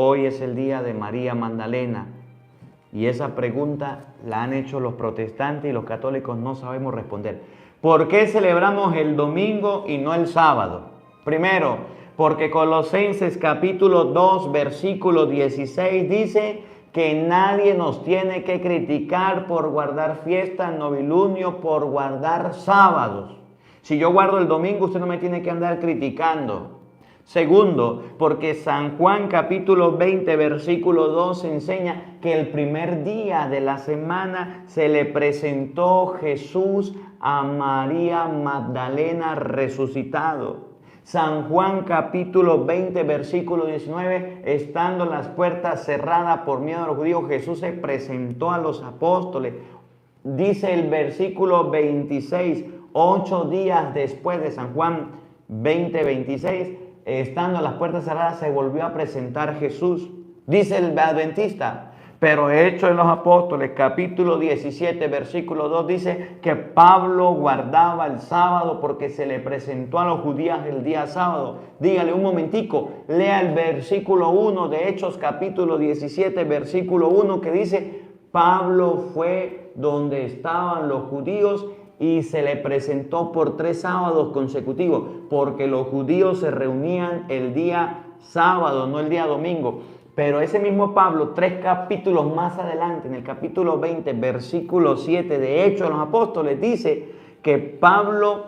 Hoy es el día de María Magdalena. Y esa pregunta la han hecho los protestantes y los católicos no sabemos responder. ¿Por qué celebramos el domingo y no el sábado? Primero, porque Colosenses capítulo 2, versículo 16 dice que nadie nos tiene que criticar por guardar fiestas, novilunio, por guardar sábados. Si yo guardo el domingo, usted no me tiene que andar criticando. Segundo, porque San Juan capítulo 20, versículo 2 enseña que el primer día de la semana se le presentó Jesús a María Magdalena resucitado. San Juan capítulo 20, versículo 19, estando las puertas cerradas por miedo a los judíos, Jesús se presentó a los apóstoles. Dice el versículo 26, 8 días después de San Juan 20, 26, estando las puertas cerradas, se volvió a presentar Jesús. Dice el adventista, pero Hechos de los Apóstoles, capítulo 17, versículo 2, dice que Pablo guardaba el sábado porque se le presentó a los judíos el día sábado. Dígale un momentico, lea el versículo 1 de Hechos, capítulo 17, versículo 1, que dice, Pablo fue donde estaban los judíos y se le presentó por 3 sábados consecutivos, porque los judíos se reunían el día sábado, no el día domingo. Pero ese mismo Pablo, 3 capítulos más adelante, en el capítulo 20, versículo 7 de Hechos de los Apóstoles, dice que Pablo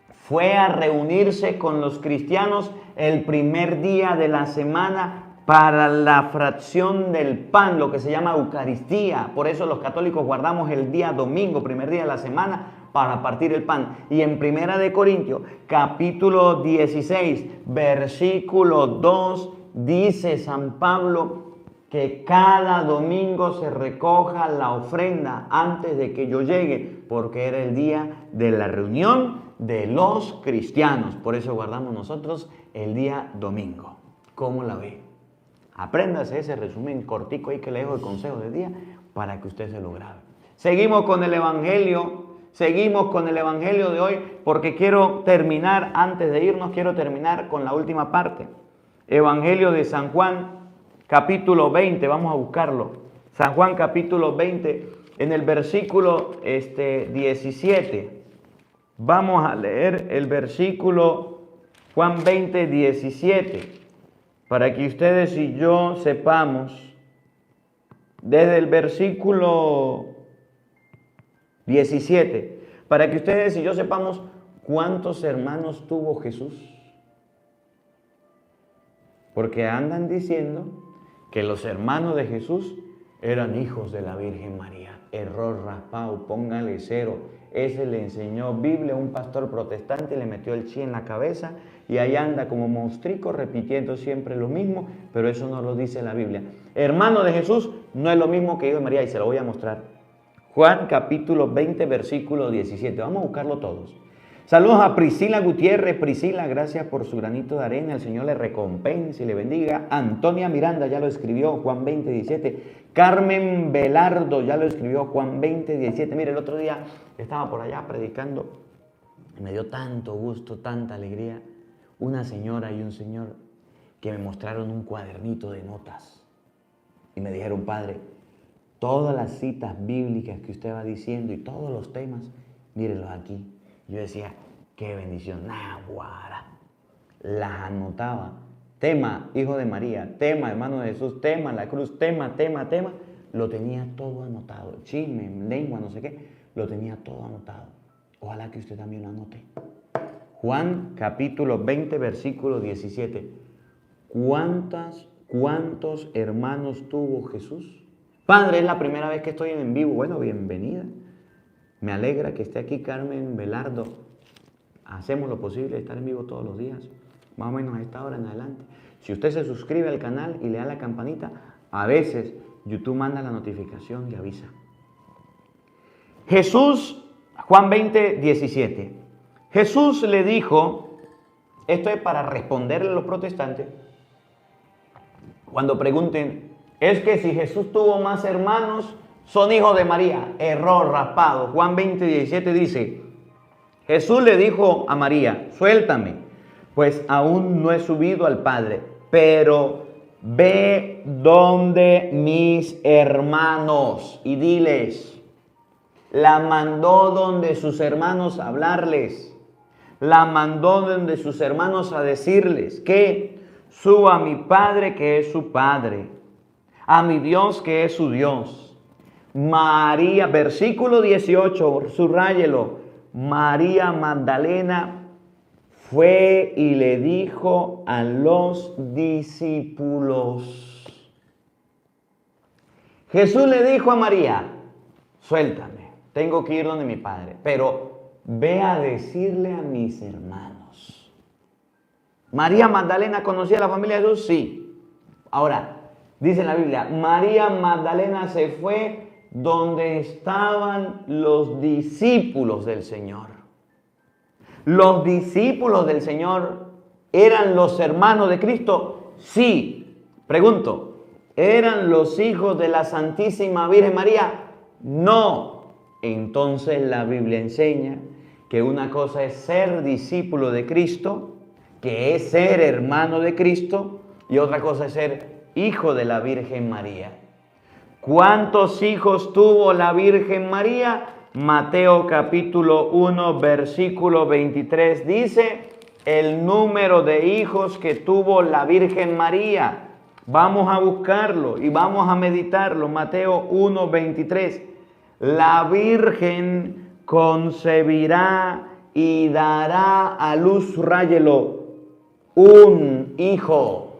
fue a reunirse con los cristianos el primer día de la semana para la fracción del pan, lo que se llama Eucaristía. Por eso los católicos guardamos el día domingo, primer día de la semana, para partir el pan. Y en Primera de Corintios, capítulo 16, versículo 2, dice San Pablo que cada domingo se recoja la ofrenda antes de que yo llegue, porque era el día de la reunión de los cristianos. Por eso guardamos nosotros el día domingo. ¿Cómo la ve? Apréndase ese resumen cortico ahí que le dejo el consejo del día para que usted se lo grabe. Seguimos con el Evangelio de hoy porque quiero terminar, antes de irnos, quiero terminar con la última parte. Evangelio de San Juan, capítulo 20, vamos a buscarlo. San Juan, capítulo 20, en el versículo 17. Vamos a leer el versículo Juan 20, 17. Para que ustedes y yo sepamos, desde el versículo 17, para que ustedes y yo sepamos cuántos hermanos tuvo Jesús. Porque andan diciendo que los hermanos de Jesús eran hijos de la Virgen María. Error raspado, póngale 0. Ese le enseñó Biblia a un pastor protestante, le metió el chi en la cabeza y ahí anda como monstrico repitiendo siempre lo mismo, pero eso no lo dice la Biblia. Hermano de Jesús no es lo mismo que hijo de María y se lo voy a mostrar. Juan capítulo 20, versículo 17. Vamos a buscarlo todos. Saludos a Priscila Gutiérrez. Priscila, gracias por su granito de arena. El Señor le recompense y le bendiga. Antonia Miranda ya lo escribió, Juan 20, 17. Carmen Velardo ya lo escribió, Juan 20, 17. Mire, el otro día estaba por allá predicando y me dio tanto gusto, tanta alegría. Una señora y un señor que me mostraron un cuadernito de notas y me dijeron, padre, todas las citas bíblicas que usted va diciendo y todos los temas, mírelos aquí. Yo decía, qué bendición, guara. Las anotaba. Tema, hijo de María, tema, hermano de Jesús, tema, la cruz, tema. Lo tenía todo anotado. Chisme, lengua, no sé qué. Lo tenía todo anotado. Ojalá que usted también lo anote. Juan capítulo 20, versículo 17. ¿Cuántos hermanos tuvo Jesús? Padre, es la primera vez que estoy en vivo. Bueno, bienvenida. Me alegra que esté aquí Carmen Velardo. Hacemos lo posible de estar en vivo todos los días, más o menos a esta hora en adelante. Si usted se suscribe al canal y le da la campanita, a veces YouTube manda la notificación y avisa. Jesús, Juan 20, 17. Jesús le dijo, esto es para responderle a los protestantes, cuando pregunten, es que si Jesús tuvo más hermanos, son hijos de María. Error raspado. Juan 20, 17 dice, Jesús le dijo a María, suéltame, pues aún no he subido al Padre, pero ve donde mis hermanos y diles. La mandó donde sus hermanos a hablarles. La mandó donde sus hermanos a decirles que suba a mi Padre que es su Padre, a mi Dios que es su Dios. María, versículo 18, subráyelo. María Magdalena fue y le dijo a los discípulos. Jesús le dijo a María, suéltame, tengo que ir donde mi Padre, pero ve a decirle a mis hermanos. ¿María Magdalena conocía a la familia de Jesús? Sí. Ahora, dice la Biblia, María Magdalena se fue donde estaban los discípulos del Señor. ¿Los discípulos del Señor eran los hermanos de Cristo? Sí. Pregunto, ¿eran los hijos de la Santísima Virgen María? No. Entonces la Biblia enseña que una cosa es ser discípulo de Cristo, que es ser hermano de Cristo, y otra cosa es ser hijo de la Virgen María. ¿Cuántos hijos tuvo la Virgen María? Mateo capítulo 1, versículo 23 dice el número de hijos que tuvo la Virgen María. Vamos a buscarlo y vamos a meditarlo. Mateo 1, 23. La Virgen concebirá y dará a luz, ráyelo, un hijo.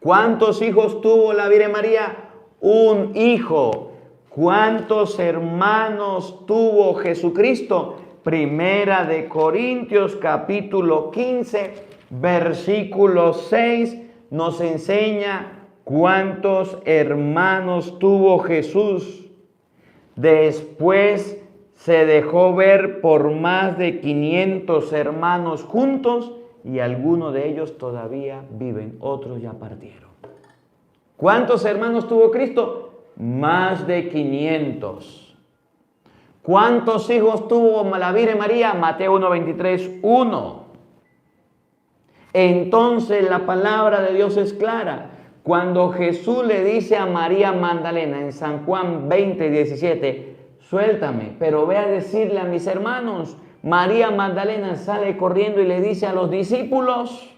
¿Cuántos hijos tuvo la Virgen María? Un hijo. ¿Cuántos hermanos tuvo Jesucristo? Primera de Corintios capítulo 15, versículo 6 nos enseña cuántos hermanos tuvo Jesús. Después se dejó ver por más de 500 hermanos juntos y algunos de ellos todavía viven, otros ya partieron. ¿Cuántos hermanos tuvo Cristo? Más de 500. ¿Cuántos hijos tuvo la Virgen María? Mateo 1:23, 1. Entonces la palabra de Dios es clara. Cuando Jesús le dice a María Magdalena en San Juan 20:17, suéltame, pero ve a decirle a mis hermanos, María Magdalena sale corriendo y le dice a los discípulos,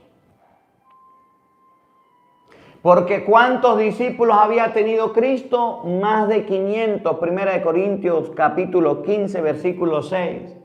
porque ¿cuántos discípulos había tenido Cristo? Más de 500, Primera de Corintios capítulo 15, versículo 6.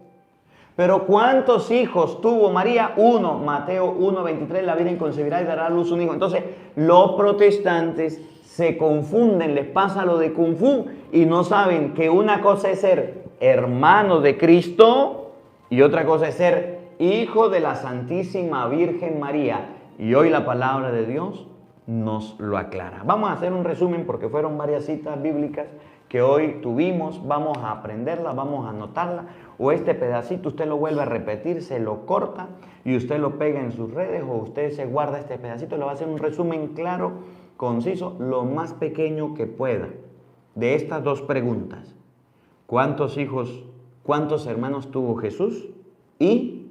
Pero ¿cuántos hijos tuvo María? Uno, Mateo 1:23, la Virgen concebirá y dará a luz un hijo. Entonces, los protestantes se confunden, les pasa lo de Kung Fu y no saben que una cosa es ser hermano de Cristo y otra cosa es ser hijo de la Santísima Virgen María. Y hoy la palabra de Dios nos lo aclara. Vamos a hacer un resumen porque fueron varias citas bíblicas que hoy tuvimos. Vamos a aprenderla, vamos a anotarla, o este pedacito usted lo vuelve a repetir, se lo corta y usted lo pega en sus redes, o usted se guarda este pedacito, le va a hacer un resumen claro, conciso, lo más pequeño que pueda de estas dos preguntas. ¿Cuántos hijos, cuántos hermanos tuvo Jesús? Y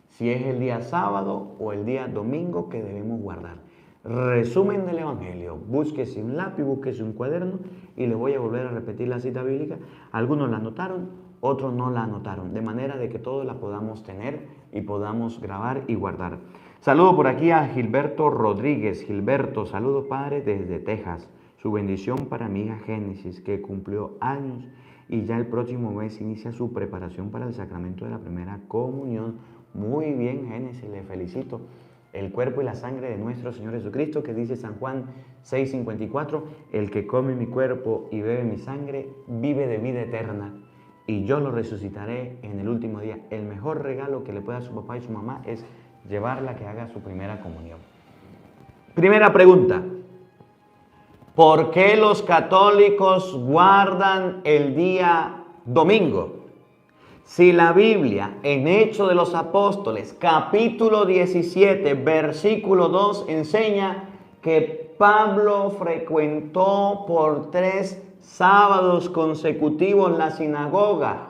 si es el día sábado o el día domingo que debemos guardar. Resumen del Evangelio. Búsquese un lápiz, búsquese un cuaderno y les voy a volver a repetir la cita bíblica. Algunos la anotaron, otros no la anotaron, de manera de que todos la podamos tener y podamos grabar y guardar. Saludo por aquí a Gilberto Rodríguez. Gilberto, saludos padre desde Texas. Su bendición para mi hija Génesis, que cumplió años y ya el próximo mes inicia su preparación para el sacramento de la primera comunión. Muy bien, Génesis, le felicito. El cuerpo y la sangre de nuestro Señor Jesucristo, que dice San Juan 6:54, el que come mi cuerpo y bebe mi sangre, vive de vida eterna, y yo lo resucitaré en el último día. El mejor regalo que le pueda a su papá y su mamá es llevarla a que haga su primera comunión. Primera pregunta, ¿por qué los católicos guardan el día domingo? Si la Biblia, en Hechos de los Apóstoles, capítulo 17, versículo 2, enseña que Pablo frecuentó por 3 sábados consecutivos la sinagoga.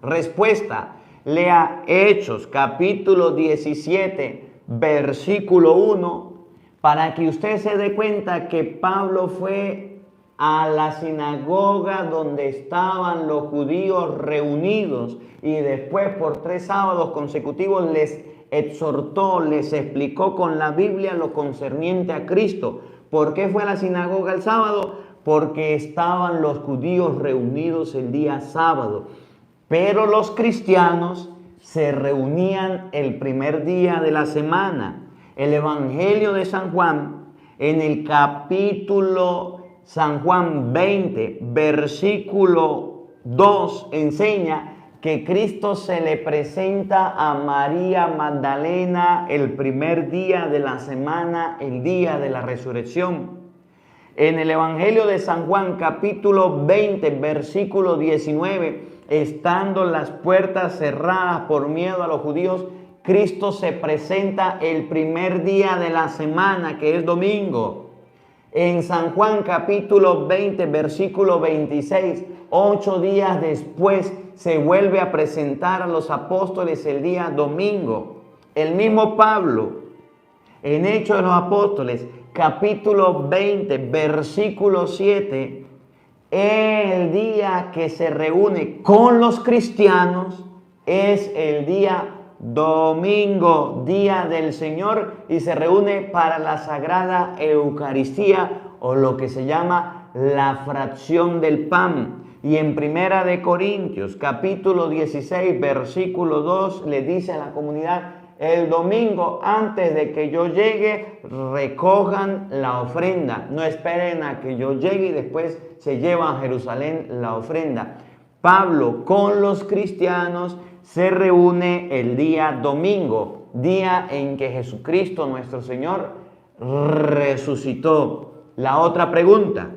Respuesta, lea Hechos, capítulo 17, versículo 1. para que usted se dé cuenta que Pablo fue a la sinagoga donde estaban los judíos reunidos y después por 3 sábados consecutivos les exhortó, les explicó con la Biblia lo concerniente a Cristo. ¿Por qué fue a la sinagoga el sábado? Porque estaban los judíos reunidos el día sábado. Pero los cristianos se reunían el primer día de la semana. El Evangelio de San Juan, en el capítulo San Juan 20, versículo 2, enseña que Cristo se le presenta a María Magdalena el primer día de la semana, el día de la resurrección. En el Evangelio de San Juan, capítulo 20, versículo 19, estando las puertas cerradas por miedo a los judíos, Cristo se presenta el primer día de la semana, que es domingo. En San Juan capítulo 20, versículo 26, 8 días después se vuelve a presentar a los apóstoles el día domingo. El mismo Pablo, en Hechos de los Apóstoles, capítulo 20, versículo 7, el día que se reúne con los cristianos es el día domingo, día del Señor, y se reúne para la Sagrada Eucaristía, o lo que se llama la fracción del pan. Y en Primera de Corintios, capítulo 16, versículo 2, le dice a la comunidad: el domingo, antes de que yo llegue, recojan la ofrenda. No esperen a que yo llegue y después se lleva a Jerusalén la ofrenda. Pablo con los cristianos se reúne el día domingo, día en que Jesucristo nuestro Señor resucitó. La otra pregunta: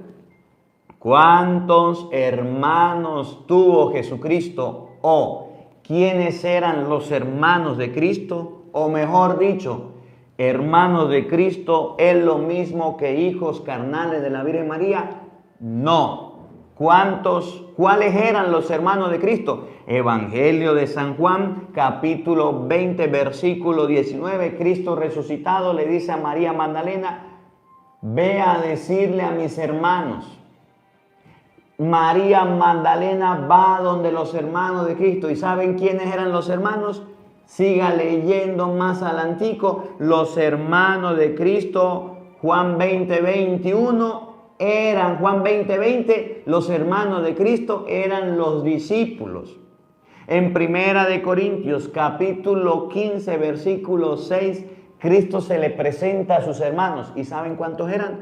¿cuántos hermanos tuvo Jesucristo? ¿O quiénes eran los hermanos de Cristo? O mejor dicho, hermanos de Cristo es lo mismo que hijos carnales de la Virgen María. No. ¿Cuáles eran los hermanos de Cristo? Evangelio de San Juan, capítulo 20, versículo 19. Cristo resucitado le dice a María Magdalena: ve a decirle a mis hermanos. María Magdalena va donde los hermanos de Cristo. ¿Y saben quiénes eran los hermanos? Siga leyendo más adelantico. Los hermanos de Cristo, Juan 20, 21, Juan 20, 20, los hermanos de Cristo eran los discípulos. En Primera de Corintios, capítulo 15, versículo 6, Cristo se le presenta a sus hermanos. ¿Y saben cuántos eran?